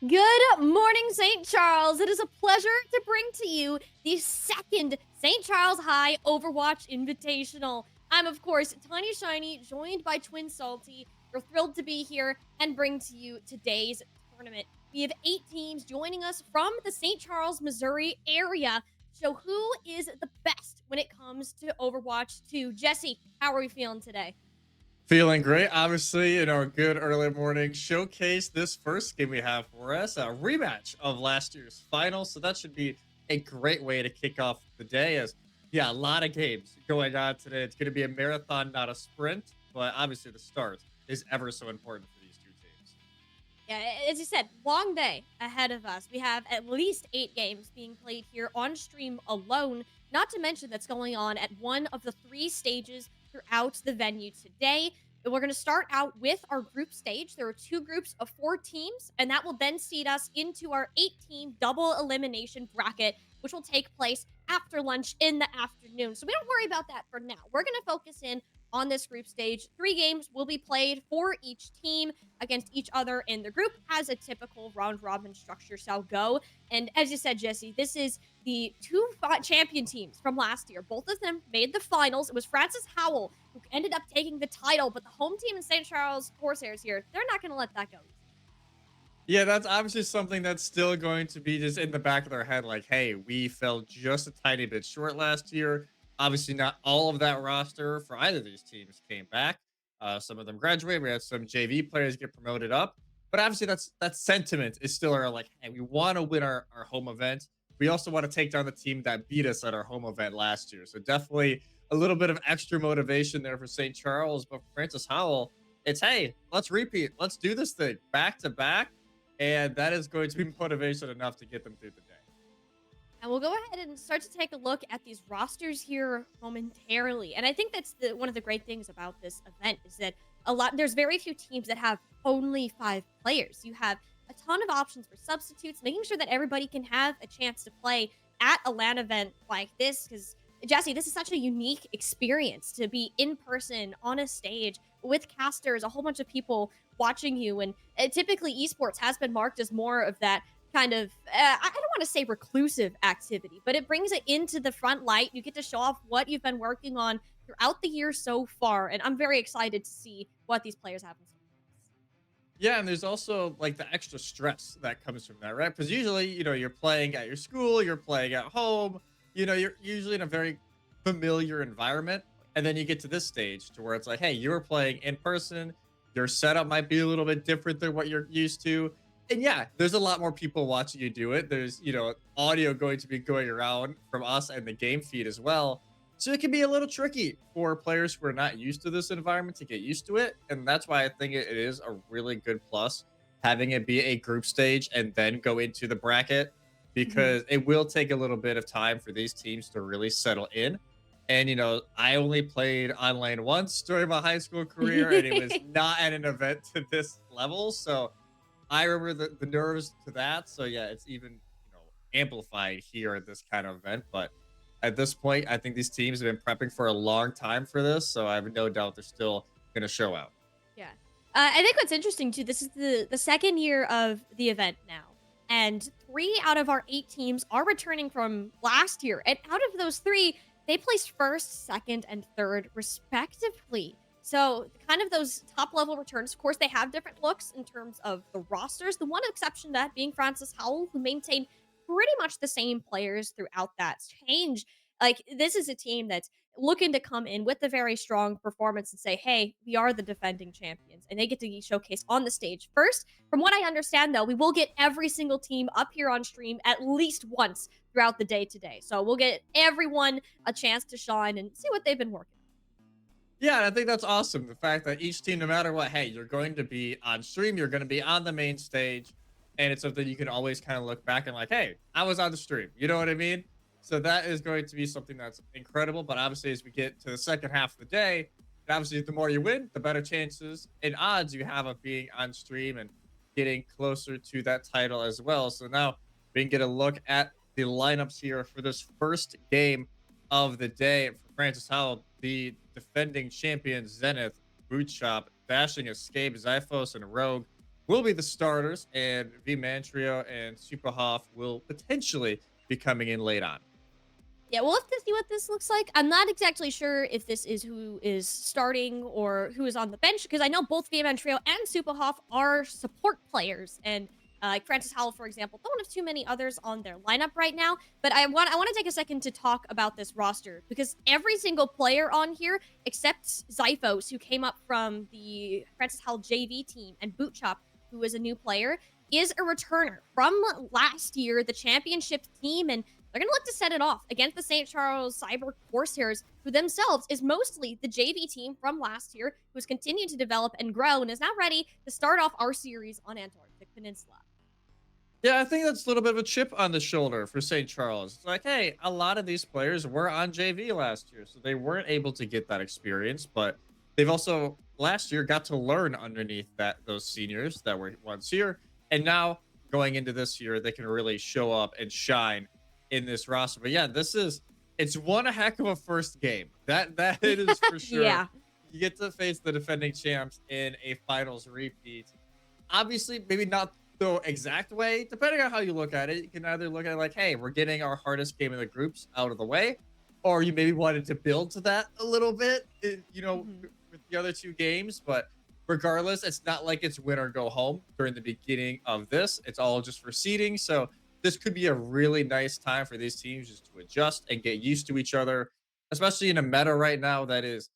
Good morning, St. Charles. It is a pleasure to bring to you the second St. Charles High Overwatch Invitational. I'm, of course, Tiny Shiny, joined by Twin Salty. We're thrilled to be here and bring to you today's tournament. We have 8 teams joining us from the St. Charles, Missouri area. So, who is the best when it comes to Overwatch 2? Jesse, how are we feeling today? Feeling great. Obviously, a good early morning showcase. This first game we have for us, a rematch of last year's final. So that should be a great way to kick off the day. As yeah, a lot of games going on today. It's going to be a marathon, not a sprint. But obviously, the start is ever so important for these two teams. Yeah, as you said, long day ahead of us. We have at least 8 games being played here on stream alone, not to mention that's going on at one of the 3 stages throughout the venue today. We're going to start out with our group stage. There are 2 groups of 4 teams, and that will then seed us into our 8-team double elimination bracket, which will take place after lunch in the afternoon. So we don't worry about that for now. We're going to focus in on this group stage. 3 games will be played for each team against each other in the group, as a typical round robin structure shall go. And as you said, Jesse, this is the 2 champion teams from last year. Both of them made the finals. It was Francis Howell who ended up taking the title, but the home team in St. Charles Corsairs here, they're not going to let that go. Yeah, that's obviously something that's still going to be just in the back of their head. Like, hey, we fell just a tiny bit short last year. Obviously, not all of that roster for either of these teams came back. Some of them graduated. We had some JV players get promoted up. But obviously, that sentiment is still our like, hey, we want to win our home event. We also want to take down the team that beat us at our home event last year. So definitely a little bit of extra motivation there for St. Charles. But for Francis Howell, it's hey, let's repeat. Let's do this thing back to back, and that is going to be motivation enough to get them through the day. And we'll go ahead and start to take a look at these rosters here momentarily. And I think that's one of the great things about this event is that there's very few teams that have only 5 players. You have a ton of options for substitutes, making sure that everybody can have a chance to play at a LAN event like this. Because Jesse, this is such a unique experience to be in person on a stage with casters, a whole bunch of people watching you. And typically, esports has been marked as more of that kind of I don't want to say reclusive activity, but it brings it into the front light. You get to show off what you've been working on throughout the year so far, and I'm very excited to see what these players have in store. Yeah, and there's also like the extra stress that comes from that, right? Because usually, you're playing at your school, you're playing at home, you're usually in a very familiar environment. And then you get to this stage to where it's like, hey, you're playing in person, your setup might be a little bit different than what you're used to. And yeah, there's a lot more people watching you do it. There's, audio going to be going around from us and the game feed as well. So it can be a little tricky for players who are not used to this environment to get used to it. And that's why I think it is a really good plus having it be a group stage and then go into the bracket, Mhm. because it will take a little bit of time for these teams to really settle in. And, I only played online once during my high school career, and it was not at an event to this level. So I remember the nerves to that. So yeah, it's even, amplified here at this kind of event. But at this point, I think these teams have been prepping for a long time for this. So I have no doubt they're still going to show out. Yeah. I think what's interesting too, this is the second year of the event now. And 3 out of our 8 teams are returning from last year. And out of those 3, they placed first, second, and third respectively. So kind of those top level returns. Of course, they have different looks in terms of the rosters. The one exception to that being Francis Howell, who maintained pretty much the same players throughout that change. Like this is a team that's looking to come in with a very strong performance and say, hey, we are the defending champions. And they get to be showcased on the stage first. From what I understand, though, we will get every single team up here on stream at least once throughout the day today. So we'll get everyone a chance to shine and see what they've been working on. Yeah, and I think that's awesome. The fact that each team, no matter what, hey, you're going to be on stream, you're going to be on the main stage, and it's something you can always kind of look back and like, hey, I was on the stream. You know what I mean? So that is going to be something that's incredible. But obviously, as we get to the second half of the day, obviously, the more you win, the better chances and odds you have of being on stream and getting closer to that title as well. So now we can get a look at the lineups here for this first game of the day. For Francis Howell, the defending champion Zenith, Bootshop, Dashing Escape, Zyphos, and Rogue. will be the starters, and Vimantrio and Superhoff will potentially be coming in late on. Yeah, we'll have to see what this looks like. I'm not exactly sure if this is who is starting or who is on the bench because I know both Vman Trio and Superhoff are support players, and like Francis Howell, for example, don't have too many others on their lineup right now. But I want to take a second to talk about this roster because every single player on here, except Zyphos, who came up from the Francis Howell JV team, and Bootchop, who is a new player, is a returner from last year, the championship team, and they're going to look to set it off against the St. Charles Cyber Corsairs, who themselves is mostly the JV team from last year, who's continued to develop and grow and is now ready to start off our series on Antarctic Peninsula. Yeah, I think that's a little bit of a chip on the shoulder for St. Charles. It's like, hey, a lot of these players were on JV last year, so they weren't able to get that experience, but they've also last year got to learn underneath those seniors that were once here, and now going into this year, they can really show up and shine in this roster. But yeah, it's one heck of a first game. That it is for sure. Yeah. You get to face the defending champs in a finals repeat. Obviously, maybe not the exact way, depending on how you look at it. You can either look at it like, hey, we're getting our hardest game of the groups out of the way, or you maybe wanted to build to that a little bit, with the other two games. But regardless, it's not like it's win or go home during the beginning of this. It's all just for seeding. So this could be a really nice time for these teams just to adjust and get used to each other, especially in a meta right now that is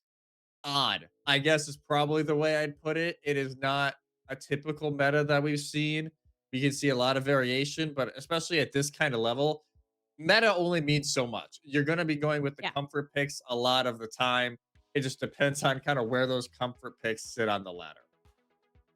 odd, I guess is probably the way I'd put it. It is not a typical meta that we've seen. We can see a lot of variation, but especially at this kind of level, meta only means so much. You're going to be going with the Yeah. comfort picks a lot of the time. It just depends on kind of where those comfort picks sit on the ladder.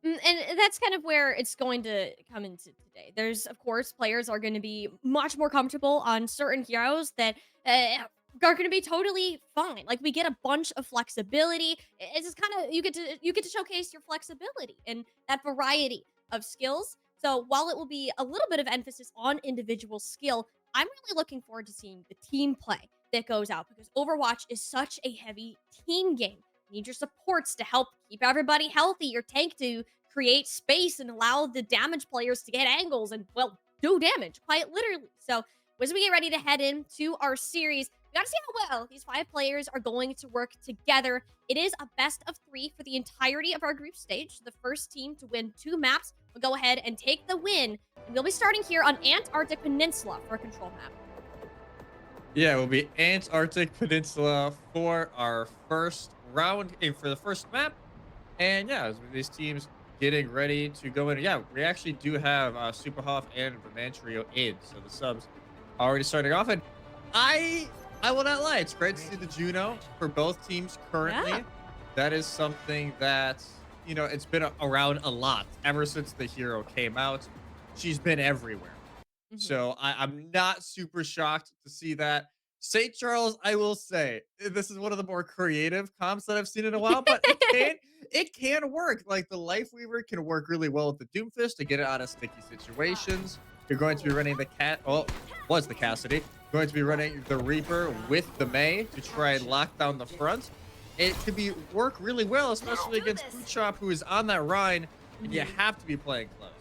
And that's kind of where it's going to come into today. There's, of course, players are going to be much more comfortable on certain heroes that are going to be totally fine. Like we get a bunch of flexibility. It's just kind of you get to showcase your flexibility and that variety of skills. So while it will be a little bit of emphasis on individual skill, I'm really looking forward to seeing the team play that goes out because Overwatch is such a heavy team game. You need your supports to help keep everybody healthy, your tank to create space and allow the damage players to get angles and, well, do damage, quite literally. So, as we get ready to head into our series, we gotta see how well these 5 players are going to work together. It is a best of 3 for the entirety of our group stage. The first team to win 2 maps will go ahead and take the win. And we'll be starting here on Antarctic Peninsula for a control map. Yeah, it will be Antarctic Peninsula for our first round and for the first map. And yeah, as these teams getting ready to go in. Yeah, we actually do have Superhoff and Vimantrio in, so the subs already starting off. And I will not lie, it's great to see the Juno for both teams currently. Yeah. That is something that it's been around a lot ever since the hero came out. She's been everywhere. So I'm not super shocked to see that. St. Charles, I will say, this is one of the more creative comps that I've seen in a while, but it can work. Like the Life Weaver can work really well with the Doomfist to get it out of sticky situations. You're going to be running the was the Cassidy. Going to be running the Reaper with the May to try and lock down the front. It could work really well, especially against Bootchop, who is on that Rhine, and you have to be playing close.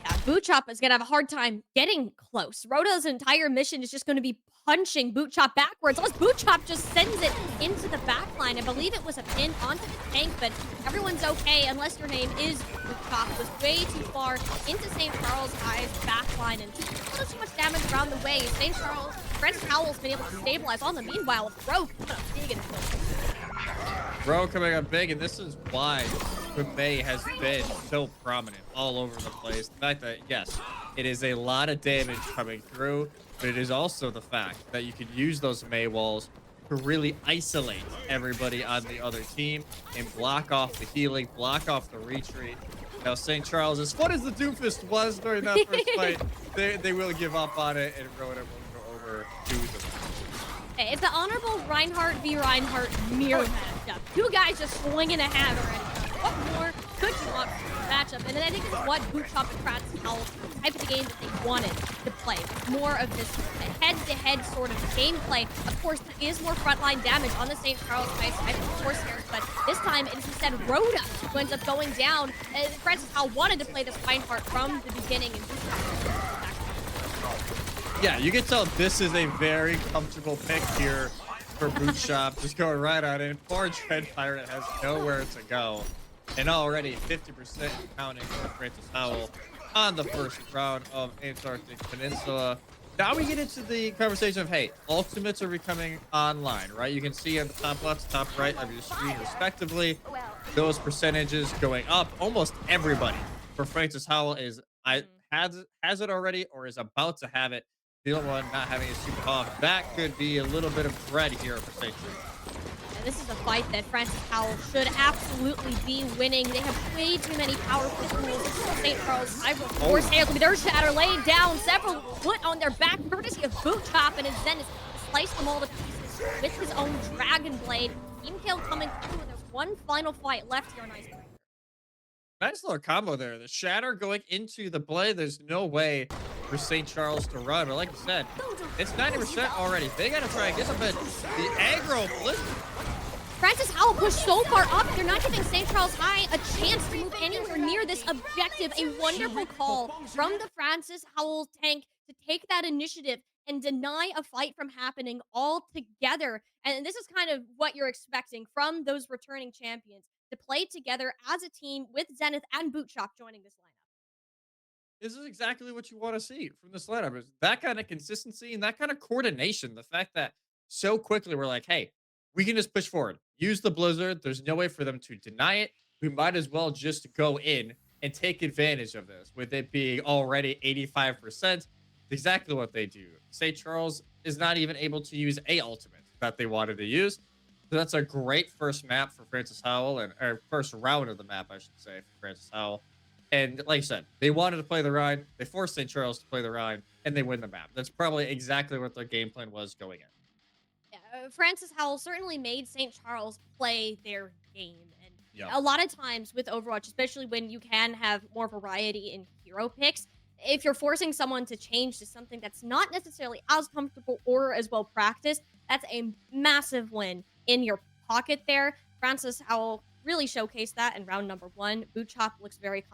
Yeah, Bootchop is going to have a hard time getting close. Rhoda's entire mission is just going to be punching Bootchop backwards, unless Bootchop just sends it into the backline. I believe it was a pin onto the tank, but everyone's okay unless your name is Bootchop. It was way too far into St. Charles' eyes backline and just a little too much damage around the way. St. Charles, Francis Howell's been able to stabilize on the meanwhile. Bro coming up big and Bro coming up big, and this is why the May has been so prominent all over the place. The fact that, yes, it is a lot of damage coming through, but it is also the fact that you can use those May walls to really isolate everybody on the other team and block off the healing, block off the retreat. Now, St. Charles, as fun as the Doomfist was during that first fight, they will give up on it, and Rhoda will go over to them. It's the honorable Reinhardt v. Reinhardt mirror matchup. 2 guys just swinging a hammer at each other. What more could you want from that matchup, and then I think it's what Bootshop and Francis Howell, the type of the game that they wanted to play. More of this head-to-head sort of gameplay. Of course, there is more frontline damage on the St. Charles side of the Corsairs, but this time it is instead Rhoda who ends up going down. Francis Howell wanted to play this Reinhardt from the beginning, and Bootshop. Yeah, you can tell this is a very comfortable pick here for Boot Shop. Just going right on in. Poor Dread Pirate has nowhere to go. And already 50% counting for Francis Howell on the first round of Antarctic Peninsula. Now we get into the conversation of, hey, ultimates are becoming online, right? You can see on the top left, top right of your screen, respectively, those percentages going up. Almost everybody for Francis Howell has it already or is about to have it. The other one not having a super off. That could be a little bit of bread here for St. Charles. Yeah, this is a fight that Francis Howell should absolutely be winning. They have way too many powerful tools. This is St. Charles. I will force their shatter laying down several foot on their back, courtesy of Boot Chop, and his Zenith sliced them all to pieces with his own Dragon Blade. Team kill coming through, and there's one final fight left here on Icebreaker. Nice little combo there. The shatter going into the blade. There's no way for St. Charles to run. But like I said, it's 90% already. They got to try and get some bit. The aggro blister. Francis Howell pushed so far up, they're not giving St. Charles High a chance to move anywhere near this objective. A wonderful call from the Francis Howell tank to take that initiative and deny a fight from happening altogether. And this is kind of what you're expecting from those returning champions to play together as a team with Zenith and Bootshop joining this lineup. This is exactly what you want to see from this lineup. Is that kind of consistency and that kind of coordination. The fact that so quickly we're like, hey, we can just push forward. Use the blizzard. There's no way for them to deny it. We might as well just go in and take advantage of this with it being already 85%. Exactly what they do. St. Charles is not even able to use a ultimate that they wanted to use. So that's a great first map for Francis Howell, or first round of the map, I should say, for Francis Howell. And like I said, they wanted to play the Rhine. They forced St. Charles to play the Rhine, and they win the map. That's probably exactly what their game plan was going in. Yeah, Francis Howell certainly made St. Charles play their game. And Yeah. a lot of times with Overwatch, especially when you can have more variety in hero picks, if you're forcing someone to change to something that's not necessarily as comfortable or as well practiced, that's a massive win in your pocket there. Francis Howell really showcased that in round number one. Bootchop looks very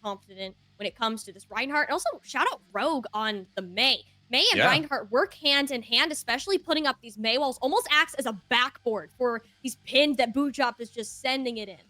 confident when it comes to this Reinhardt. And also, shout out Rogue on the Mei. Mei and Yeah. Reinhardt work hand in hand, especially putting up these Mei walls. Almost acts as a backboard for these pins that Bootchop is just sending it in.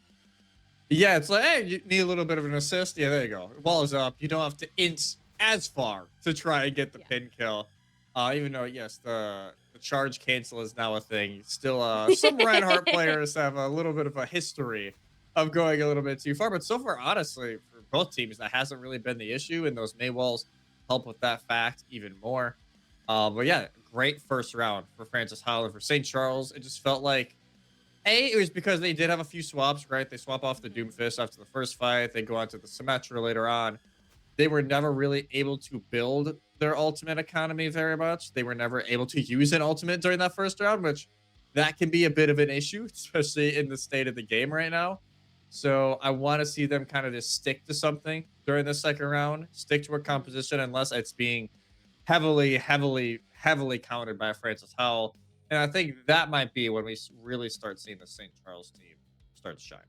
Yeah, it's like, hey, you need a little bit of an assist. Yeah, there you go. Wall is up. You don't have to inch as far to try and get the pin kill. Even though, yes, the charge cancel is now a thing. Still, some Reinhardt players have a little bit of a history of going a little bit too far. But so far, honestly, for both teams, that hasn't really been the issue. And those Mei walls help with that fact even more. But yeah, great first round for Francis Howell and for St. Charles. It just felt like, it was because they did have a few swaps, right? They swap off the Doomfist after the first fight. They go on to the Symmetra later on. They were never really able to build their ultimate economy very much. They were never able to use an ultimate during that first round, which that can be a bit of an issue, especially in the state of the game right now. So I want to see them kind of just stick to something during the second round, stick to a composition unless it's being heavily countered by Francis Howell. And I think that might be when we really start seeing the St. Charles team start to shine.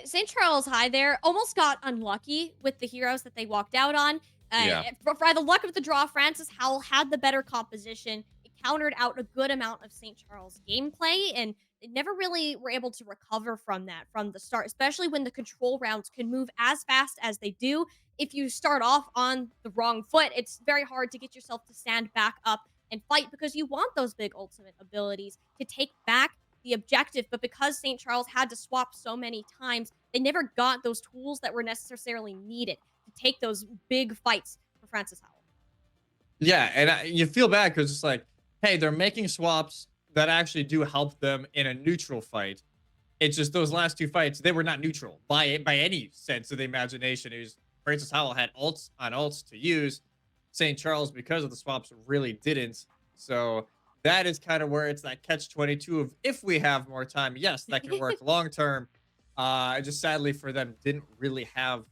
St. Charles High there almost got unlucky with the heroes that they walked out on. Yeah. For the luck of the draw, Francis Howell had the better composition. It countered out a good amount of St. Charles gameplay, and they never really were able to recover from that from the start, especially when the control rounds can move as fast as they do. If you start off on the wrong foot, it's very hard to get yourself to stand back up and fight because you want those big ultimate abilities to take back the objective. But because St. Charles had to swap so many times, they never got those tools that were necessarily needed to take those big fights for Francis Howell. Yeah, and you feel bad because it's like, hey, they're making swaps that actually do help them in a neutral fight. It's just those last two fights, they were not neutral by any sense of the imagination. It was Francis Howell had ults on ults to use. St. Charles, because of the swaps, really didn't. So that is kind of where it's that catch-22 of if we have more time, yes, that can work long term. Just sadly for them, didn't really have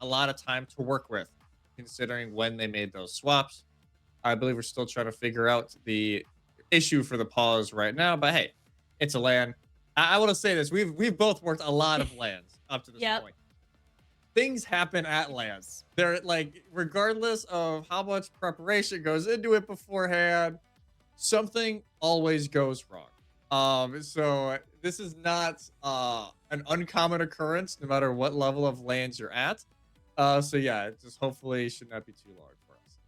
a lot of time to work with, considering when they made those swaps. I believe we're still trying to figure out the issue for the pause right now, but hey, it's a land. I want to say this: we've both worked a lot of lands up to this Yep. point. Things happen at It land. does. They're like, regardless of how much preparation goes into it beforehand, something always goes wrong. So this is not an uncommon occurrence, no matter what level of lands you're at. So yeah, it just hopefully should not be too large for us.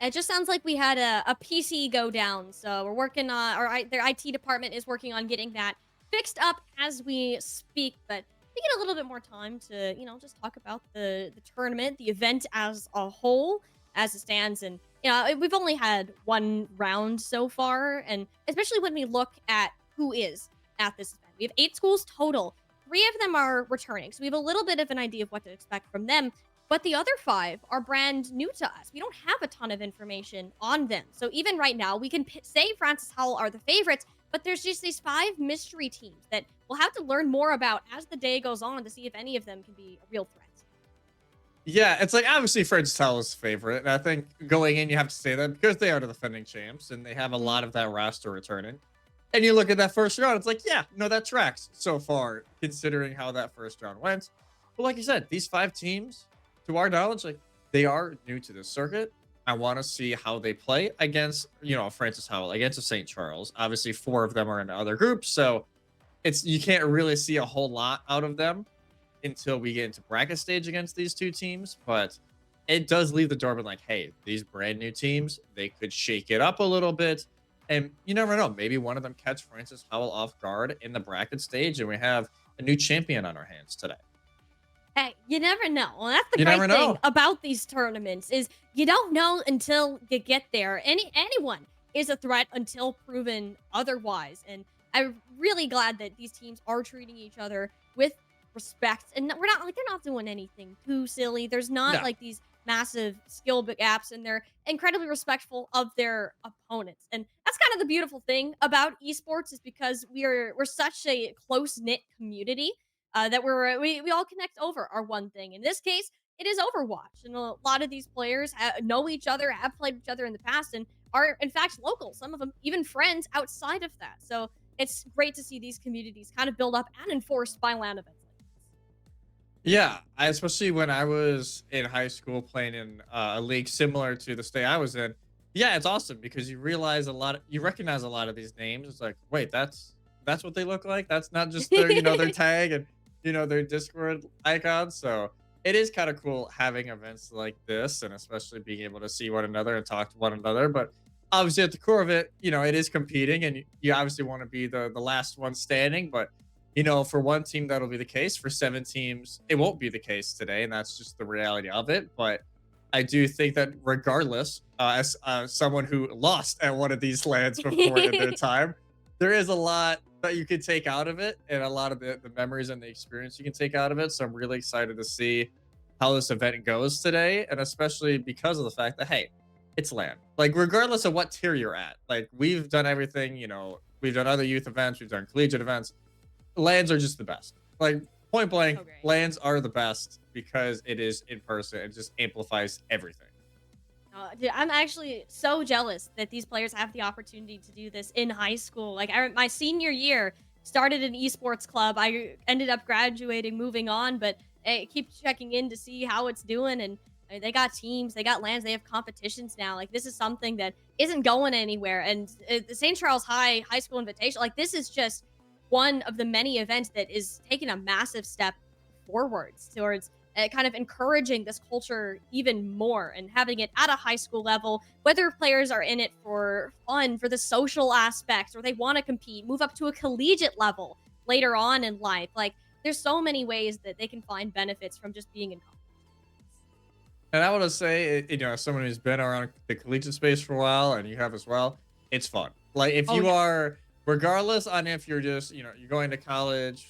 It just sounds like we had a PC go down, so we're working on, or their IT department is working on getting that fixed up as we speak. But we get a little bit more time to, just talk about the tournament, the event as a whole, as it stands. And we've only had one round so far, and especially when we look at who is at this event, we have 8 schools total. 3 of them are returning, so we have a little bit of an idea of what to expect from them. But the other 5 are brand new to us. We don't have a ton of information on them. So even right now, we can say Francis Howell are the favorites, but there's just these 5 mystery teams that we'll have to learn more about as the day goes on to see if any of them can be a real threat. Yeah, it's like obviously Fred's Tell's favorite. And I think going in, you have to say that because they are the defending champs and they have a Mhm. lot of that roster returning. And you look at that first round, it's like, yeah, no, that tracks so far, considering how that first round went. But like you said, these 5 teams, to our knowledge, like they are new to this circuit. I want to see how they play against, Francis Howell, against a St. Charles. Obviously, 4 of them are in other groups, so it's you can't really see a whole lot out of them until we get into bracket stage against these 2 teams. But it does leave the door open like, hey, these brand new teams, they could shake it up a little bit. And you never know. Maybe one of them catch Francis Howell off guard in the bracket stage, and we have a new champion on our hands today. Hey, you never know. Well, that's the You never great thing know. about these tournaments is you don't know until you get there. Anyone is a threat until proven otherwise. And I'm really glad that these teams are treating each other with respect. And we're not like they're not doing anything too silly. There's not No. like these massive skill gaps, and they're incredibly respectful of their opponents. And that's kind of the beautiful thing about esports is because we're such a close knit community that we all connect over our one thing. In this case, it is Overwatch, and a lot of these players know each other, have played each other in the past, and are in fact local. Some of them even friends outside of that. So it's great to see these communities kind of build up and enforced by LAN events like this. Yeah, especially when I was in high school playing in a league similar to the state I was in. Yeah, it's awesome because you realize you recognize a lot of these names. It's like, wait, that's what they look like. That's not just their, their tag and their Discord icons. So it is kind of cool having events like this, and especially being able to see one another and talk to one another. But obviously, at the core of it, it is competing, and you obviously want to be the last one standing, but for one team, that'll be the case. For 7 teams, it won't be the case today. And that's just the reality of it. But I do think that regardless, as someone who lost at one of these lands before in their time, there is a lot that you can take out of it and a lot of the memories and the experience you can take out of it. So I'm really excited to see how this event goes today. And especially because of the fact that, hey, it's land. Like, regardless of what tier you're at, like, we've done everything, we've done other youth events, we've done collegiate events. Lands are just the best. Like, point blank, So great. lands are the best because it is in person. It just amplifies everything. Dude, I'm actually so jealous that these players have the opportunity to do this in high school. Like, my senior year started an esports club. I ended up graduating, moving on, but I keep checking in to see how it's doing. And they got teams, they got lands, they have competitions now. Like, this is something that isn't going anywhere. And the St. Charles High School Invitational, like, this is just one of the many events that is taking a massive step forwards towards kind of encouraging this culture even more and having it at a high school level, whether players are in it for fun, for the social aspects, or they want to compete, move up to a collegiate level later on in life. Like, there's so many ways that they can find benefits from just being in college. And I want to say, as someone who's been around the collegiate space for a while, and you have as well, it's fun. Like, if Oh, you yeah. are, regardless on if you're just, you're going to college,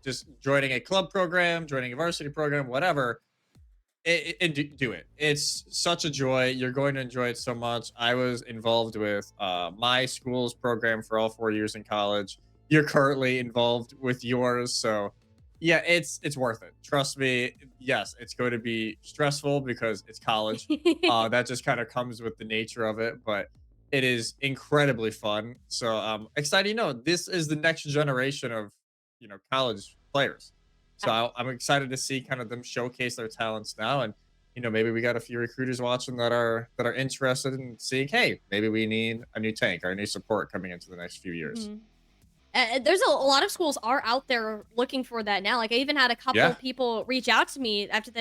just joining a club program, joining a varsity program, whatever, do it. It's such a joy. You're going to enjoy it so much. I was involved with my school's program for all 4 years in college. you're currently involved with yours. So yeah, it's worth it. Trust me. Yes, it's going to be stressful because it's college. That just kind of comes with the nature of it, but it is incredibly fun. So excited. This is the next generation of college players. So I'm excited to see kind of them showcase their talents now, and maybe we got a few recruiters watching that are interested in seeing, hey, maybe we need a new tank or a new support coming into the next few years. Mhm. There's a lot of schools are out there looking for that now. Like I even had a couple Yeah. people reach out to me after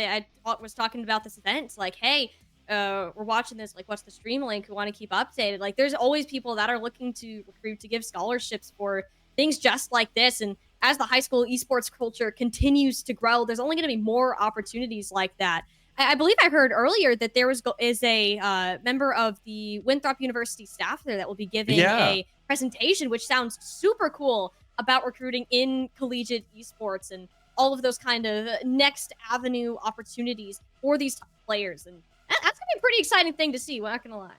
was talking about this event. It's like, hey, we're watching this. Like, what's the stream link? We want to keep updated. Like, there's always people that are looking to recruit to give scholarships for things just like this. And as the high school esports culture continues to grow, there's only going to be more opportunities like that. I believe I heard earlier that is a member of the Winthrop University staff there that will be giving Yeah. a presentation, which sounds super cool about recruiting in collegiate esports and all of those kind of next avenue opportunities for these top players. And that's gonna be a pretty exciting thing to see. We're not gonna lie,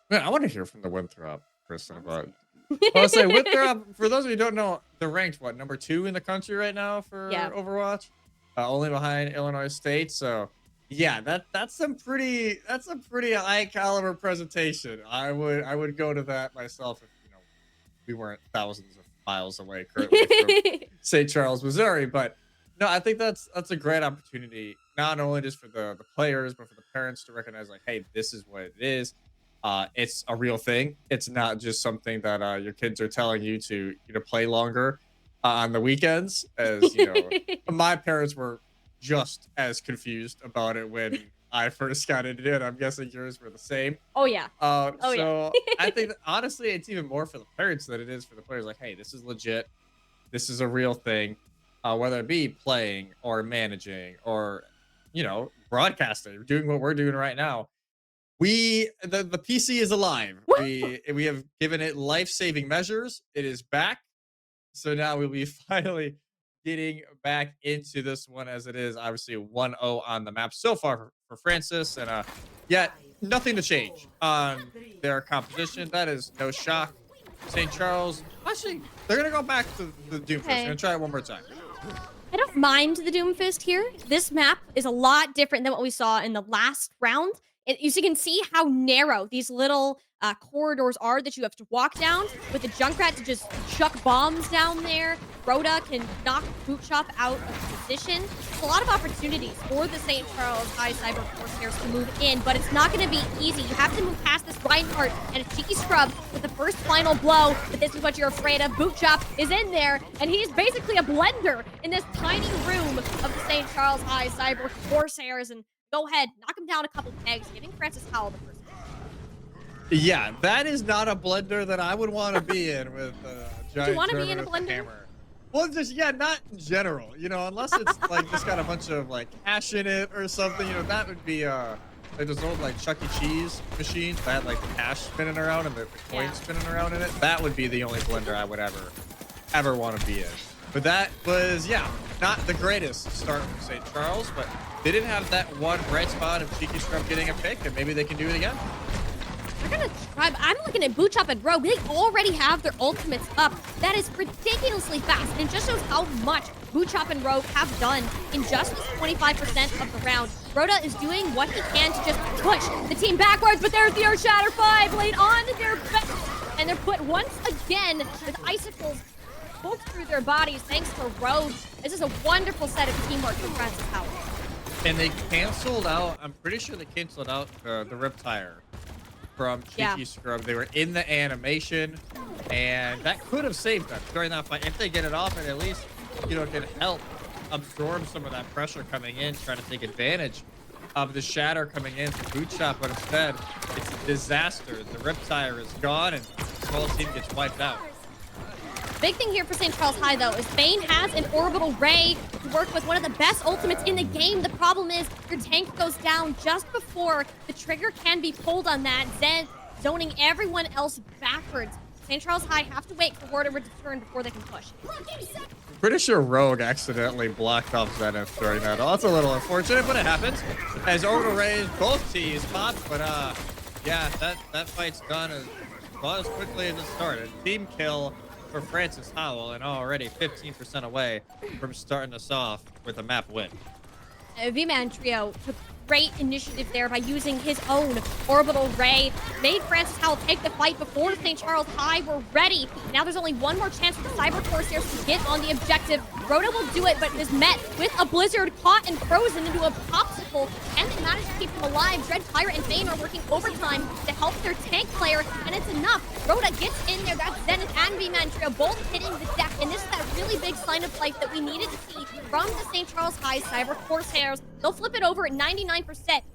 Man, I want to hear from the Winthrop person about. honestly. Well, I'll say Winthrop. For those of you who don't know, they're ranked what, number 2 in the country right now Yeah. for Overwatch, only behind Illinois State. So yeah, that's a pretty high caliber presentation. I would go to that myself if we weren't thousands of miles away currently from St. Charles, Missouri. But no, I think that's a great opportunity, not only just for the players, but for the parents to recognize, like, hey, this is what it is. It's a real thing. It's not just something that your kids are telling you to play longer on the weekends. As my parents were just as confused about it when I first got into it. I'm guessing yours were the same. Oh yeah. Oh yeah. So I think that honestly, it's even more for the parents than it is for the players. Like, hey, this is legit. This is a real thing. Whether it be playing or managing or broadcasting, doing what we're doing right now. The PC is alive. We have given it life-saving measures. It is back. So now we'll be finally getting back into this one, as it is obviously 1-0 on the map so far for Francis. And yet nothing to change on their composition. That is no shock. St. Charles, actually, they're going to go back to the Doomfist. They're going Okay. to try it one more time. I don't mind the Doomfist here. This map is a lot different than what we saw in the last round. You can see how narrow these little corridors are that you have to walk down with the Junkrat to just chuck bombs down there. Rhoda can knock Boot Shop out of position. There's a lot of opportunities for the St. Charles High Cyber Corsairs to move in, but it's not going to be easy. You have to move past this Reinhardt and a cheeky scrub with the first final blow, but this is what you're afraid of. Boot Shop is in there, and he's basically a blender in this tiny room of the St. Charles High Cyber Corsairs. And go ahead, knock him down a couple pegs, giving Francis Howell the first. Yeah, that is not a blender that I would want to be in with a Would you giant want to be German in a with a blender? hammer. Well, just yeah, not in general. Unless it's like just got a bunch of like cash in it or something. That would be like those old like Chuck E. Cheese machines that had like the cash spinning around and the coin Yeah. spinning around in it. That would be the only blender I would ever want to be in. But that was not the greatest start from St. Charles, but they didn't have that one bright spot of Cheeky Scrub getting a pick, and maybe they can do it again. They're gonna try. I'm looking at Boot Shop and Rogue. They already have their ultimates up. That is ridiculously fast. And it just shows how much Boot Shop and Rogue have done in just this 25% of the round. Rhoda is doing what he can to just push the team backwards, but there's the Earth Shatter 5 laid on their back. And they're put once again with icicles both through their bodies thanks to Rogue. This is a wonderful set of teamwork from Francis Howell. And they canceled out, I'm pretty sure they canceled out the Riptire from Cheeky Yeah. Scrub. They were in the animation, and that could have saved them during that fight. If they get it off, and at least, can help absorb some of that pressure coming in, trying to take advantage of the shatter coming in from Boot Shop, but instead, it's a disaster. The Riptire is gone, and the small team gets wiped out. Big thing here for St. Charles High, though, is Bane has an orbital ray to work with one of the best ultimates in the game. The problem is your tank goes down just before the trigger can be pulled on that, then zoning everyone else backwards. St. Charles High have to wait for Warder to turn before they can push. Pretty sure Rogue accidentally blocked off Zenith during that. Oh, that's a little unfortunate, but it happens. As orbital rays, both T's popped, but yeah, that fight's done as quickly as it started. Team kill for Francis Howell and already 15% away from starting us off with a map win. V-Man Trio took great initiative there by using his own orbital ray, made Francis Howell take the fight before St. Charles High were ready. Now there's only one more chance for the Cyber Corsairs to get on the objective. Rhoda will do it, but is met with a blizzard, caught and frozen into a popsicle, and they manage to keep him alive. Dread Pirate and Bane are working overtime to help their tank player, and it's enough. Rhoda gets in there. That's Zenith and V-Man Trio both hitting the deck, and this is that really big sign of life that we needed to see from the St. Charles High Cyber Corsairs. They'll flip it over at 99%.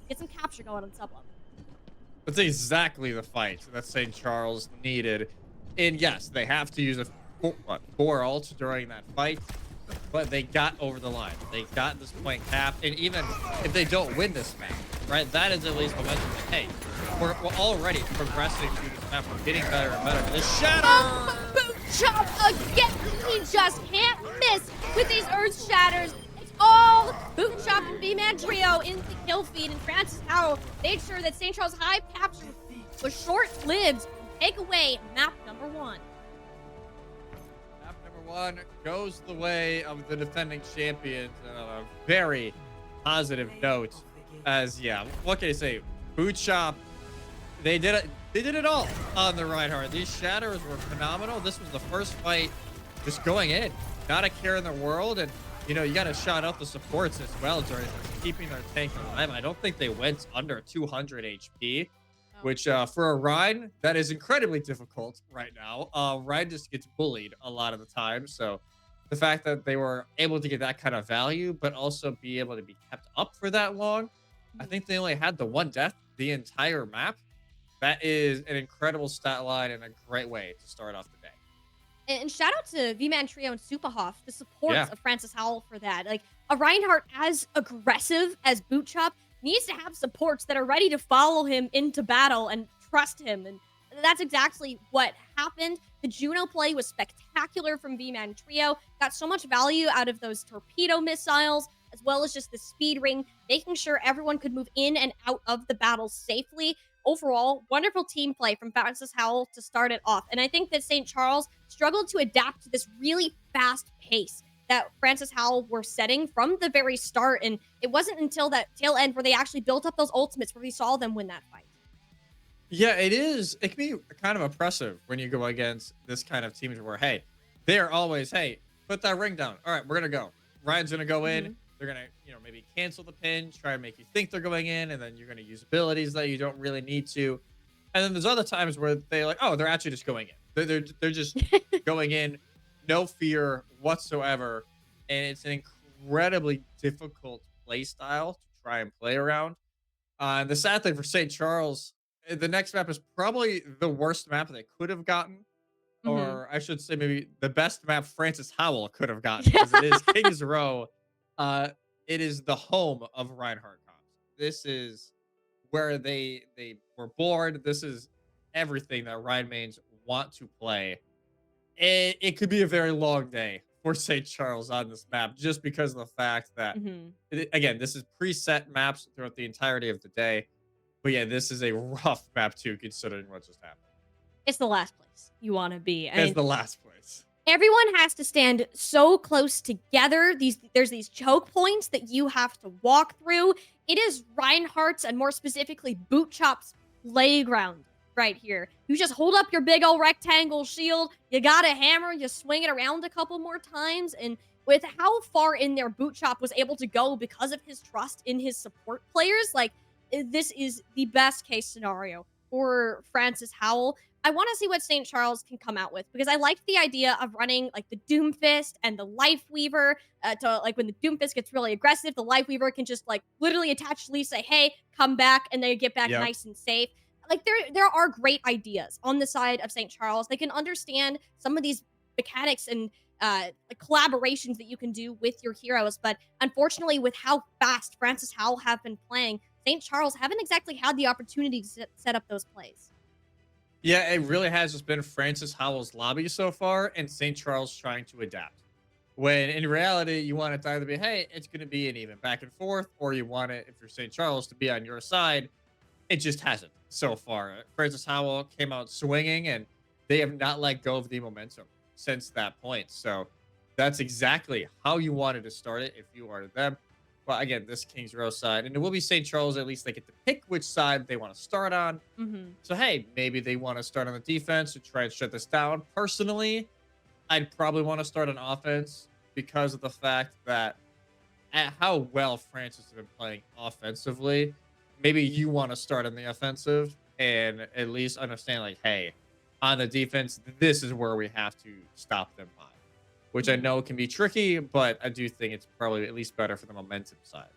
Get some capture going on sub level. That's exactly the fight that St. Charles needed. And yes, they have to use a four ults during that fight, but they got over the line. They got this point capped. And even if they don't win this match, right, that is at least momentum. Like, hey, we're already progressing through this map. We're getting better and better. The shadow! Boot chop again. He just can't miss with these Earth Shatters. All Boot Chop and V-Man Trio in the kill feed, and Francis Howell made sure that St. Charles High capture was short-lived. Take away map number 1. Map number 1 goes the way of the defending champions on a very positive note. As yeah, what can I say? Boot Chop, they did it. They did it all on the Reinhardt. These shatters were phenomenal. This was the first fight just going in, not a care in the world, and you know, you got to shout out the supports as well during this, keeping their tank alive. I don't think they went under 200 HP, which for a Rhine, that is incredibly difficult right now. Rhine just gets bullied a lot of the time. So the fact that they were able to get that kind of value, but also be able to be kept up for that long, I think they only had the one death the entire map. That is an incredible stat line and a great way to start off the day. And shout out to V-Man Trio and Superhoff, the supports Yeah. of Francis Howell for that. Like, a Reinhardt as aggressive as Boot Chop needs to have supports that are ready to follow him into battle and trust him. And that's exactly what happened. The Juno play was spectacular from V-Man Trio. Got so much value out of those torpedo missiles, as well as just the speed ring, making sure everyone could move in and out of the battle safely. Overall, wonderful team play from Francis Howell to start it off. And I think that St. Charles struggled to adapt to this really fast pace that Francis Howell were setting from the very start. And it wasn't until that tail end where they actually built up those ultimates where we saw them win that fight. Yeah, it is. It can be kind of oppressive when you go against this kind of teams where, hey, they're always, hey, put that ring down. All right, we're going to go. Ryan's going to go in. They're going to, maybe cancel the pin, try and make you think they're going in, and then you're going to use abilities that you don't really need to. And then there's other times where they're like, oh, they're actually just going in. They're just going in, no fear whatsoever. And it's an incredibly difficult play style to try and play around. And the sad thing for St. Charles, the next map is probably the worst map they could have gotten. Or I should say maybe the best map Francis Howell could have gotten, because it is King's Row. It is the home of Reinhardt Cops. This is where they were born. This is everything that Rhine mains want to play. It could be a very long day for St. Charles on this map, just because of the fact that, again, this is preset maps throughout the entirety of the day. But yeah, this is a rough map too, considering what just happened. It's the last place you want to be. It's the last place. Everyone has to stand so close together. There's these choke points that you have to walk through. It is Reinhardt's, and more specifically Boot Chop's, playground right here. You just hold up your big old rectangle shield. You got a hammer. You swing it around a couple more times. And with how far in there Boot Chop was able to go because of his trust in his support players, like, this is the best case scenario for Francis Howell. I want to see what St. Charles can come out with, because I liked the idea of running like the Doomfist and the Life Weaver to, like, when the Doomfist gets really aggressive, the Life Weaver can just like literally attach to Lee, say, hey, come back, and they get back nice and safe. Like, there are great ideas on the side of St. Charles. They can understand some of these mechanics and like collaborations that you can do with your heroes. But unfortunately, with how fast Francis Howell have been playing, St. Charles haven't exactly had the opportunity to set up those plays. Yeah, it really has just been Francis Howell's lobby so far, and St. Charles trying to adapt. When in reality, you want it to either be, hey, it's going to be an even back and forth, or you want it, if you're St. Charles, to be on your side. It just hasn't so far. Francis Howell came out swinging, and they have not let go of the momentum. since that point. So that's exactly how you wanted to start it if you are them. Well, again, this Kings Row side, and it will be St. Charles. At least they get to pick which side they want to start on. Mhm. So hey, maybe they want to start on the defense to try and shut this down. Personally, I'd probably want to start on offense because of the fact that at how well Francis has been playing offensively, maybe you want to start on the offensive and at least understand, like, hey, on the defense, this is where we have to stop them by, which I Mhm. know can be tricky, but I do think it's probably at least better for the momentum side.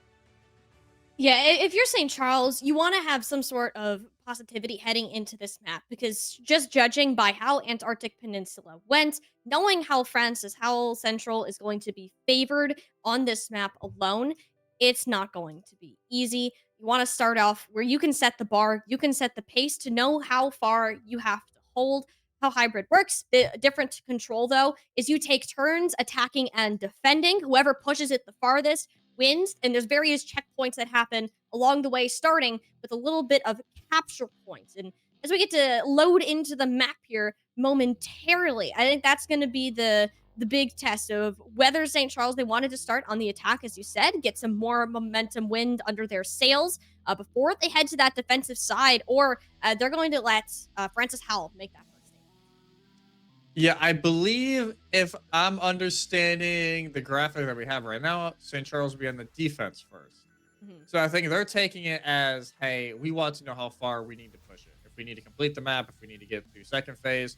Yeah, if you're St. Charles, you want to have some sort of positivity heading into this map because just judging by how Antarctic Peninsula went, knowing how Francis Howell Central is going to be favored on this map alone, it's not going to be easy. You want to start off where you can set the bar, you can set the pace to know how far you have to hold. How hybrid works, the different control though, is you take turns attacking and defending. Whoever pushes it the farthest wins, and there's various checkpoints that happen along the way, starting with a little bit of capture points. And as we get to load into the map here momentarily, I think that's going to be the big test of whether St. Charles they wanted to start on the attack, as you said, get some more momentum wind under their sails before they head to that defensive side, or they're going to let Francis Howell make that first stage. Yeah, I believe if I'm understanding the graphic that we have right now, St. Charles will be on the defense first. Mhm. So I think they're taking it as, hey, we want to know how far we need to push it. If we need to complete the map, if we need to get through second phase,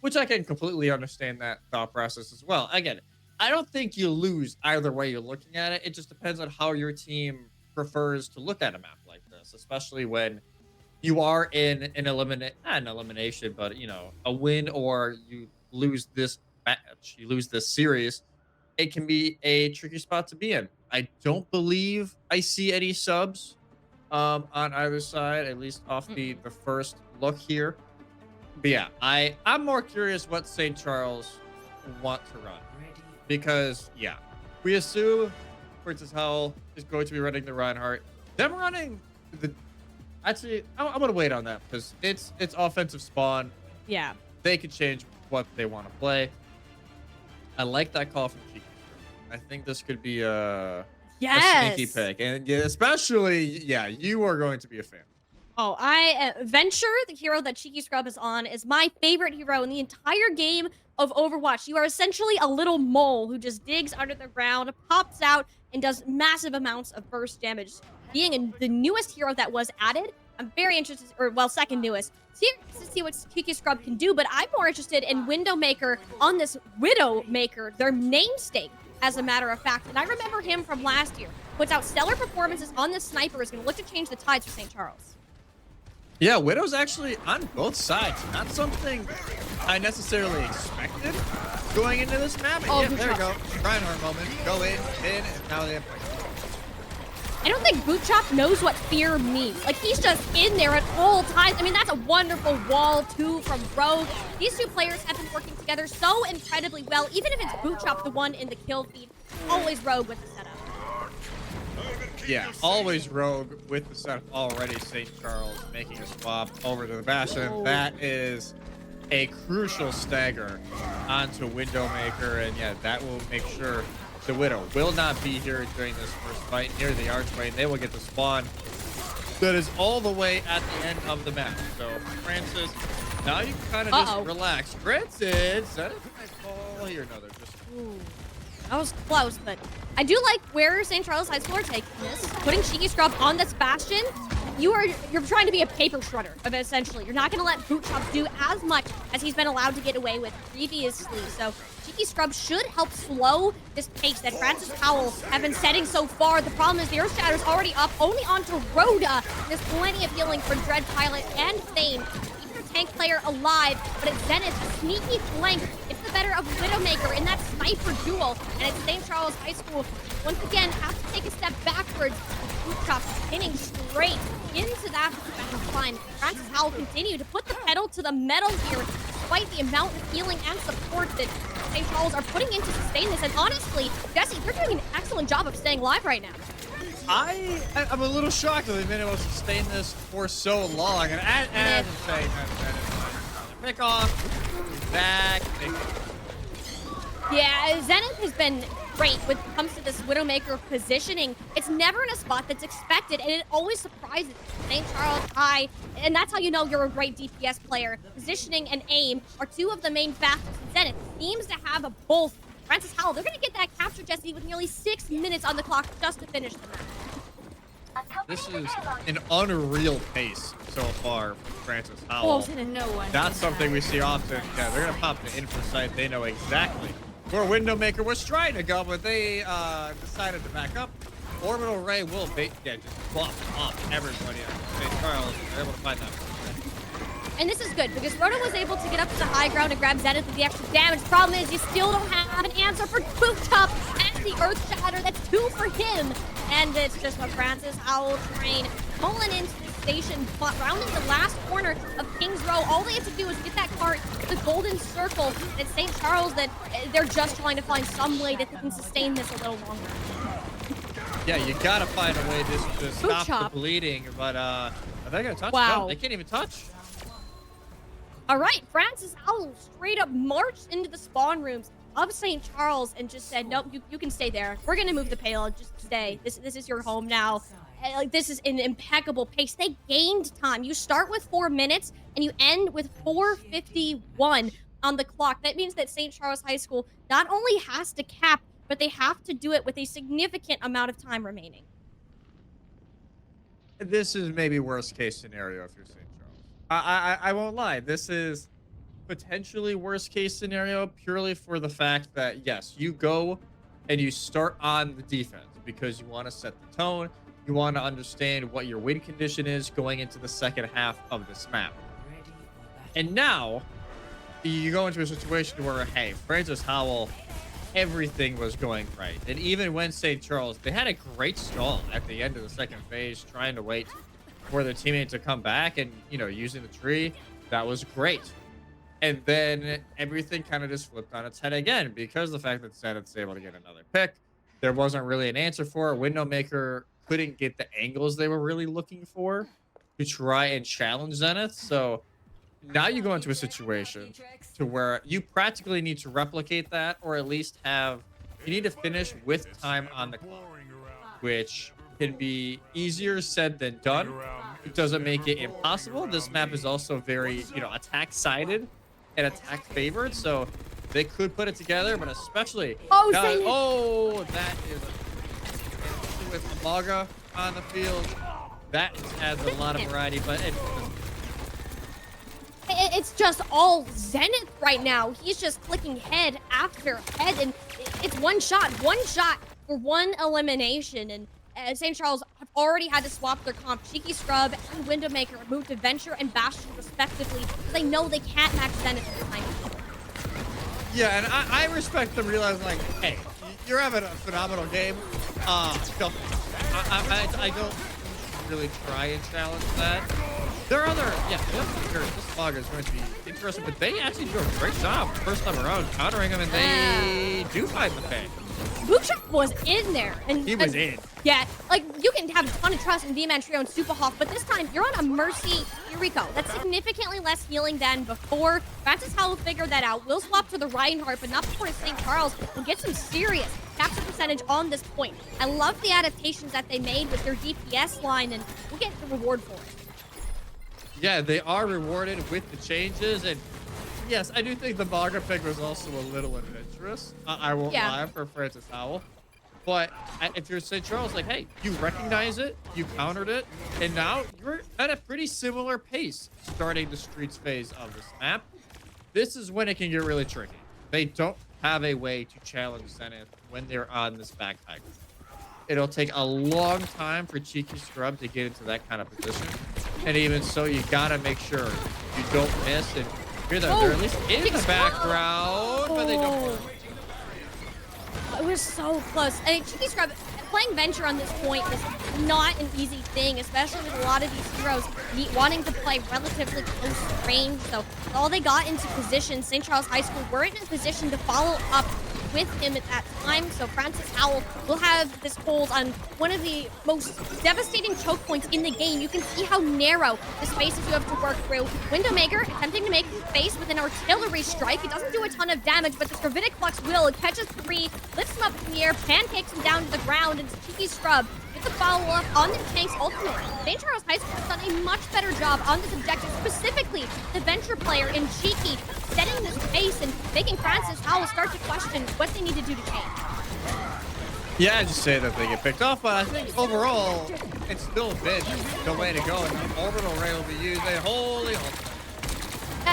which I can completely understand that thought process as well. Again, I don't think you lose either way you're looking at it. It just depends on how your team prefers to look at a map like this, especially when you are in an not an elimination, but a win or you lose this match, you lose this series, it can be a tricky spot to be in. I don't believe I see any subs on either side, at least off the Mm-mm. the first look here. But yeah, I'm more curious what St. Charles want to run because yeah, we assume Princess Howell is going to be running the Reinhardt. Them running the actually, I'm gonna wait on that because it's offensive spawn. Yeah. They could change what they want to play. I like that call from Cheeky. I think this could be a sneaky Yes. pick, and yeah, especially yeah, you are going to be a fan. Oh, Venture, the hero that Cheeky Scrub is on, is my favorite hero in the entire game of Overwatch. You are essentially a little mole who just digs under the ground, pops out, and does massive amounts of burst damage. Being the newest hero that was added, I'm very interested, or well, second newest. Curious to see what Cheeky Scrub can do, but I'm more interested in Windowmaker on this Widowmaker, their namesake, as a matter of fact. And I remember him from last year. Puts out stellar performances on this sniper, is going to look to change the tides for St. Charles. Yeah, Widow's actually on both sides. Not something I necessarily expected going into this map. And Oh, yeah, good there you job. go. Reinhardt moment. Go in, and now they have. I don't think Boot Chop knows what fear means. Like, he's just in there at all times. I mean, that's a wonderful wall, too, from Rogue. These two players have been working together so incredibly well. Even if it's Boot Chop, the one in the kill feed, always Rogue with the setup. Yeah, always Rogue with the setup already. St. Charles making a swap over to the Bastion. Oh. That is a crucial stagger onto Windowmaker. And yeah, that will make sure the Widow will not be here during this first fight near the archway. And they will get the spawn that is all the way at the end of the map. So, Francis, now you can kind of just relax. Granted, set it ball here. No, they're just... Ooh. That was close, but I do like where St. Charles High School are taking this. Putting Cheeky Scrub on this Bastion, you're trying to be a paper shredder, essentially. You're not going to let Boot Chop do as much as he's been allowed to get away with previously. So Cheeky Scrub should help slow this pace that Francis Howell have been setting so far. The problem is the Earth Shatter's already up, only onto Rhoda. There's plenty of healing for Dread Pilot and Thane. Tank player alive, but it's Zenith's sneaky flank. It's the better of Widowmaker in that sniper duel, and it's St. Charles High School once again has to take a step backwards. Boot Chop pinning straight into that back line. Francis Howell continue to put the pedal to the metal here, despite the amount of healing and support that St. Charles are putting in to sustain this. And honestly, Jesse, they're doing an excellent job of staying alive right now. I'm a little shocked that they've been able to sustain this for so long. And saying that pick off, back, Yeah, Zenith has been great when it comes to this Widowmaker positioning. It's never in a spot that's expected, and it always surprises. St. Charles High, and that's how you know you're a great DPS player. Positioning and aim are two of the main factors, and Zenith seems to have a both. Francis Howell, they're going to get that capture, Jesse, with nearly 6 minutes on the clock just to finish the match. This is an unreal pace so far from Francis Howell. That's something we see often. Yeah, they're going to pop the info site. They know exactly where Windowmaker was trying to go, but they decided to back up. Orbital Ray will just buff off everybody at St. Charles. They're able to find that. And this is good because Roto was able to get up to the high ground and grab Zenith with the extra damage. Problem is, you still don't have an answer for Booktop and the Earth Shatter. That's 2 for him. And it's just a Francis Howell train pulling into the station, rounding the last corner of Kings Row. All they have to do is get that cart, the golden circle. It's St. Charles that they're just trying to find some way that they can sustain this a little longer. Yeah, you gotta find a way to stop the bleeding, but are they gonna touch? Wow. No, they can't even touch. All right, Francis Howell straight up marched into the spawn rooms of St. Charles and just said, nope, you can stay there. We're going to move the payload. Just stay. This is your home now. Like, this is an impeccable pace. They gained time. You start with 4 minutes and you end with 4:51 on the clock. That means that St. Charles High School not only has to cap, but they have to do it with a significant amount of time remaining. This is maybe worst case scenario if you're St. Charles. I won't lie. This is potentially worst case scenario purely for the fact that, yes, you go and you start on the defense because you want to set the tone. You want to understand what your win condition is going into the second half of this map. And now you go into a situation where, hey, Francis Howell, everything was going right. And even when St. Charles, they had a great stall at the end of the second phase, trying to wait for their teammate to come back and, you know, using the tree. That was great. And then everything kind of just flipped on its head again because the fact that Zenith's able to get another pick. There wasn't really an answer for it. Windowmaker couldn't get the angles they were really looking for to try and challenge Zenith. So now you go into a situation to where you practically need to replicate that, or at least you need to finish with time on the clock, which can be easier said than done. It doesn't make it impossible. This map is also very, attack sided and attack favored, so they could put it together, but especially that is with Amaga on the field. That adds a lot of variety, but it's just all Zenith right now. He's just clicking head after head, and it's one shot for one elimination. And St. Charles have already had to swap their comp. Cheeky Scrub and Windowmaker moved to Venture and Bastion respectively because they know they can't max Zenith at the time. Yeah, and I respect them realizing, like, hey, you're having a phenomenal game. I don't really try and challenge that. There are this log is going to be interesting, but they actually do a great job first time around countering them, and they do find the pay. Bookshop was in there. And he was in. Yeah, like, you can have a ton of trust in V-Man Trio and Superhawk, but this time, you're on a Mercy Eureka. That's significantly less healing than before. Francis Howell figured that out. Will swap to the Reinhardt, but not before St. Charles will get some serious capture percentage on this point. I love the adaptations that they made with their DPS line, and we'll get the reward for it. Yeah, they are rewarded with the changes, and yes, I do think the Maga pick was also a little adventurous. I won't lie for Francis Howell. But if you're St. Charles, like, hey, you recognize it, you countered it, and now you're at a pretty similar pace starting the streets phase of this map. This is when it can get really tricky. They don't have a way to challenge Zenith when they're on this backpack. It'll take a long time for Cheeky Scrub to get into that kind of position. And even so, you gotta make sure you don't miss. And here they're at least in the background, but they don't. It was so close. I mean, Cheeky Scrub, playing Venture on this point is not an easy thing, especially with a lot of these heroes wanting to play relatively close range. So all they got into position, St. Charles High School weren't in a position to follow up with him at that time. So Francis Howell will have this hold on one of the most devastating choke points in the game. You can see how narrow the spaces you have to work through. Windowmaker attempting to make space with an artillery strike. It doesn't do a ton of damage, but the Gravitic Flux will. It catches 3, lifts him up in the air, pancakes him down to the ground, and Cheeky Scrub gets a follow-up on the tank's ultimate. St. Charles High School has done a much better job on this objective, specifically the Venture player in Cheeky, setting this pace and making Francis Howell start to question what they need to do to change. Yeah, I just say that they get picked off, but I think overall, it's still been the way to go. And the orbital ray will be used. A holy ultimate.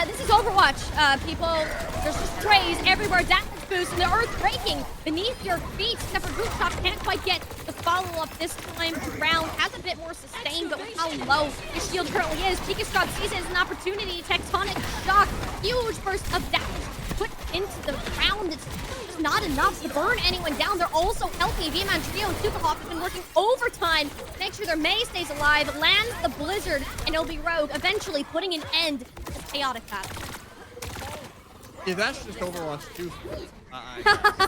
This is Overwatch, people. There's just sprays everywhere, damage boost, and the earth breaking beneath your feet. Except for Bootshop can't quite get the follow-up this time around. Has a bit more sustain, but with how low his shield currently is, Cheeky Scrub sees it as an opportunity. Tectonic shock, huge burst of damage put into the ground. It's just not enough to burn anyone down. They're also healthy. Vman Trio and Superhawk have been working overtime to make sure their Mei stays alive, lands the Blizzard, and it'll be Rogue, eventually putting an end to this chaotic battle. Yeah, that's just Overwatch 2.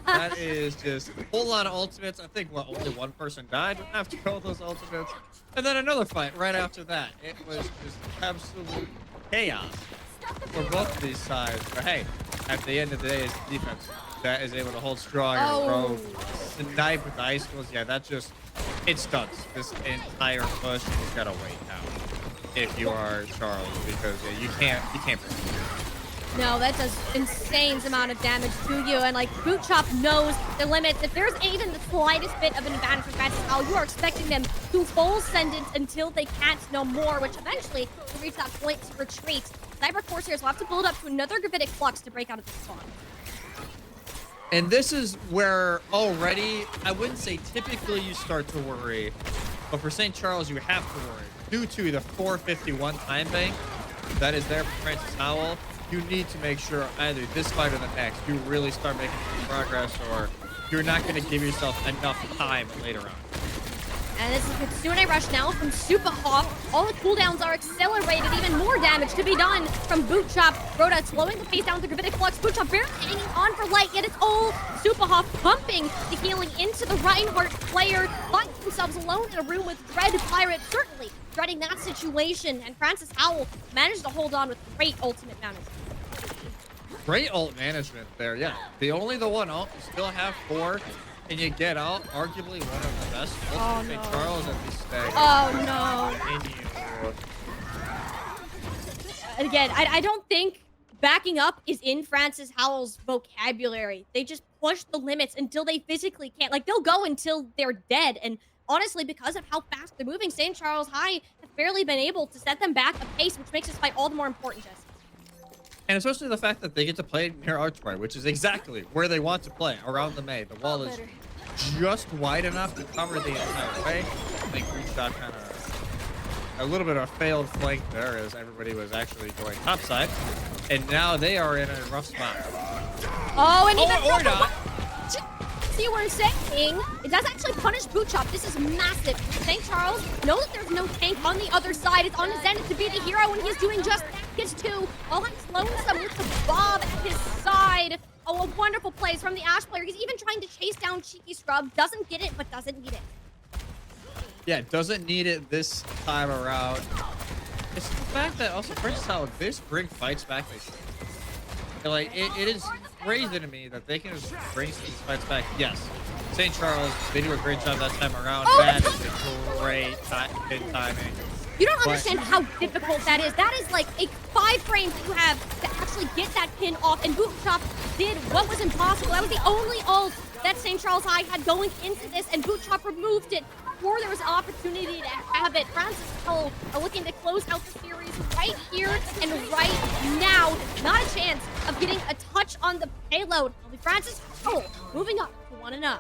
That is just a whole lot of ultimates. I think, only one person died after all those ultimates. And then another fight right after that. It was just absolute chaos for both of these sides. But hey, at the end of the day, it's defense that is able to hold strong and Rogue. Snipe with the icicles. Yeah, that just, it stunts this entire push. You just gotta wait now if you are Charles, because yeah, you can't. No, that does insane amount of damage to you, and like Bootchop knows the limits. If there's even the slightest bit of an advantage for Francis Howell, you are expecting them to full send it until they can't no more, which eventually will reach that point to retreat. Cyber Corsairs will have to build up to another Gravitic Flux to break out of the spawn. And this is where already, I wouldn't say typically you start to worry, but for St. Charles, you have to worry. Due to the 451 time bank that is there for Francis Howell, you need to make sure either this fight or the next, you really start making progress, or you're not going to give yourself enough time later on. And this is Kitsune Rush now from Superhawk. All the cooldowns are accelerated. Even more damage to be done from Bootchop. Rhoda slowing the pace down with the Gravitic Flux. Bootchop barely hanging on for light, yet it's all Superhawk pumping the healing into the Reinhardt player. Find themselves alone in a room with Dread Pirate, certainly dreading that situation. And Francis Howell managed to hold on with great ultimate management. Great ult management there, yeah. The one ult, you still have 4, and you get out arguably one of the best ults St. Charles at this stage. Oh no. Again, I don't think backing up is in Francis Howell's vocabulary. They just push the limits until they physically can't. Like, they'll go until they're dead. And honestly, because of how fast they're moving, St. Charles High have barely been able to set them back a pace, which makes this fight all the more important, Jesse. And especially the fact that they get to play near Archway, which is exactly where they want to play, around the Mei. The wall is just wide enough to cover the entire way. I think we shot kind of a little bit of a failed flank there, as everybody was actually going topside. And now they are in a rough spot. Oh, and even or not. See what I'm saying? It does actually punish Bootchop. This is massive. St. Charles know that there's no tank on the other side. It's on his end to be the hero, and he's doing just that. Gets 2. All he's lonesome with the Bob at his side. Oh, a wonderful plays from the Ash player. He's even trying to chase down Cheeky Scrub. Doesn't get it, but doesn't need it. Yeah, doesn't need it this time around. It's the fact that also Francis Howell, they just bring fights back. Like, it is crazy to me that they can just bring these fights back. Yes, St. Charles, they do a great job that time around. That is a great good timing. You don't understand how difficult that is. That is like a 5 frames that you have to actually get that pin off. And Bootchop did what was impossible. That was the only ult that St. Charles High had going into this, and Bootchop removed it before there was an opportunity to have it. Francis Howell are looking to close out the series right here and right now. Not a chance of getting a touch on the payload. It'll be Francis Howell moving up to 1-0.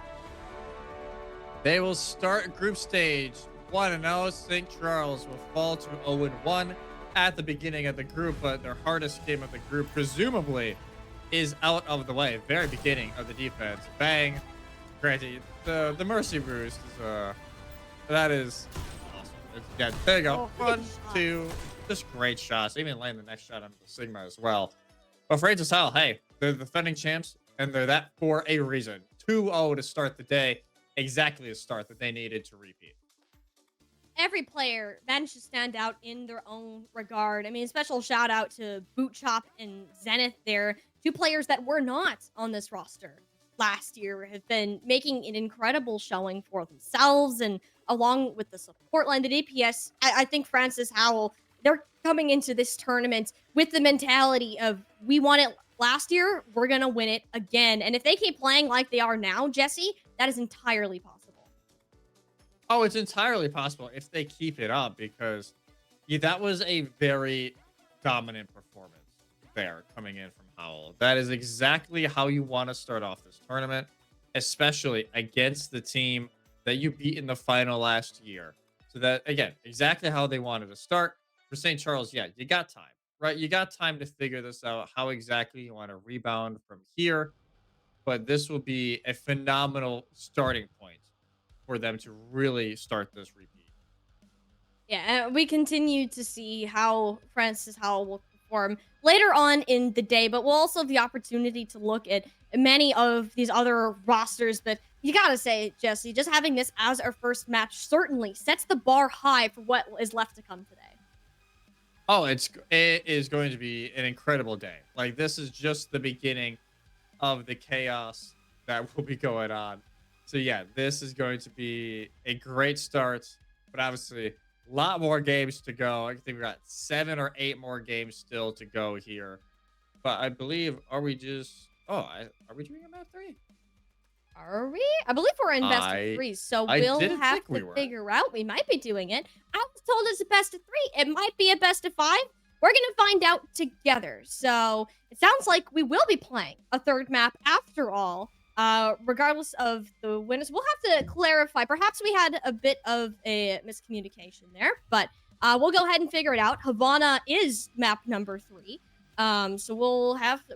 They will start group stage 1-0. St. Charles will fall to 0-1 at the beginning of the group, but their hardest game of the group presumably is out of the way. Very beginning of the defense. Bang. Granted, the Mercy Boost is that is awesome. Yeah, there you go. 1, 2, just great shots. Even laying the next shot onto the Sigma as well. But Francis Howell, hey, they're the defending champs. and they're that for a reason. 2-0 to start the day, exactly the start that they needed to repeat. Every player managed to stand out in their own regard. I mean, special shout out to Boot Chop and Zenith there, two players that were not on this roster last year, have been making an incredible showing for themselves. And along with the support line, the DPS, I think Francis Howell, they're coming into this tournament with the mentality of we won it last year, we're going to win it again. And if they keep playing like they are now, Jesse, that is entirely possible. Oh, it's entirely possible if they keep it up because yeah, that was a very dominant performance there coming in from Howell. That is exactly how you want to start off this tournament, especially against the team that you beat in the final last year. So that again, exactly how they wanted to start. For St. Charles, yeah, you got time, right? You got time to figure this out, how exactly you want to rebound from here. But this will be a phenomenal starting point for them to really start this repeat. Yeah, we continue to see how Francis Howell will perform later on in the day, but we'll also have the opportunity to look at many of these other rosters. But you gotta say, Jesse, just having this as our first match certainly sets the bar high for what is left to come today. Oh, it is going to be an incredible day. Like this is just the beginning of the chaos that will be going on. So yeah, this is going to be a great start, but obviously a lot more games to go. I think we got 7 or 8 more games still to go here. But I believe are we just are we doing a map 3? Are we? I believe we're in best of I three, so I we'll didn't have think to we were. figure out. We might be doing it. I was told it's a best of three. It might be a best of five. We're gonna find out together. So it sounds like we will be playing a third map after all. Regardless of the winners, we'll have to clarify. Perhaps we had a bit of a miscommunication there, but we'll go ahead and figure it out. Havana is map number 3. So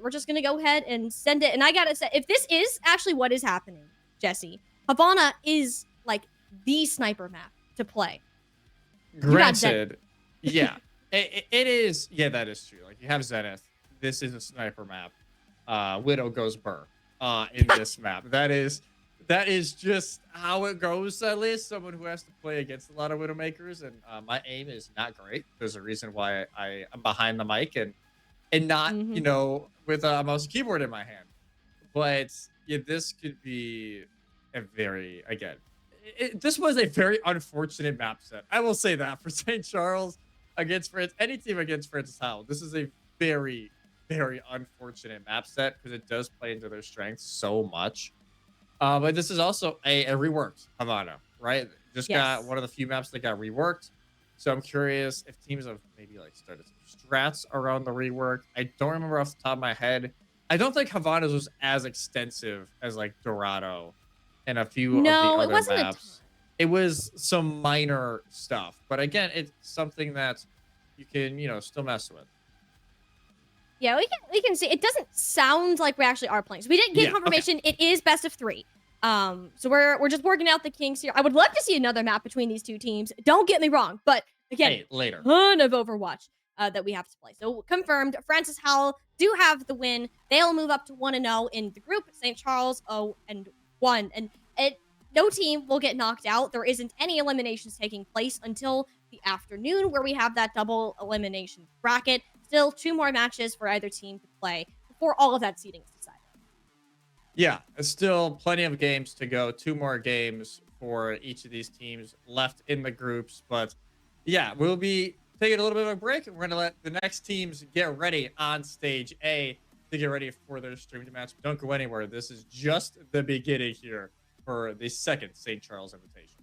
we're just gonna go ahead and send it. And I gotta say, if this is actually what is happening, Jesse, Havana is like the sniper map to play. You got Zen. Granted, yeah, it is. Yeah, that is true. Like you have Zenith. This is a sniper map. Widow goes burr. In this map, that is just how it goes. At least someone who has to play against a lot of Widowmakers, and my aim is not great. There's a reason why I am behind the mic and not Hmm. with a mouse and keyboard in my hand. But yeah, this could be a very again. This was a very unfortunate map set. I will say that for St. Charles against France, any team against Francis Howell, this is a very, very unfortunate map set because it does play into their strengths so much. But this is also a reworked Havana, right? Just got Yes. one of the few maps that got reworked. So I'm curious if teams have maybe like started some strats around the rework. I don't remember off the top of my head. I don't think Havana's was as extensive as like Dorado and a few of the No, it other wasn't a ton. maps. It was some minor stuff, but again, it's something that you can, still mess with. Yeah, we can see. It doesn't sound like we actually are playing. So we didn't get Yeah. Okay. confirmation. It is best of 3. So we're just working out the kinks here. I would love to see another map between these two teams. Don't get me wrong, but again, Hey, later. ton of Overwatch that we have to play. So confirmed, Francis Howell do have the win. They'll move up to 1-0 in the group. St. Charles 0-1, and it no team will get knocked out. There isn't any eliminations taking place until the afternoon, where we have that double elimination bracket. Still 2 more matches for either team to play before all of that seeding is decided. Yeah, it's still plenty of games to go. 2 more games for each of these teams left in the groups. But yeah, we'll be taking a little bit of a break. And we're going to let the next teams get ready on stage A to get ready for their streamed match. Don't go anywhere. This is just the beginning here for the second St. Charles Invitation.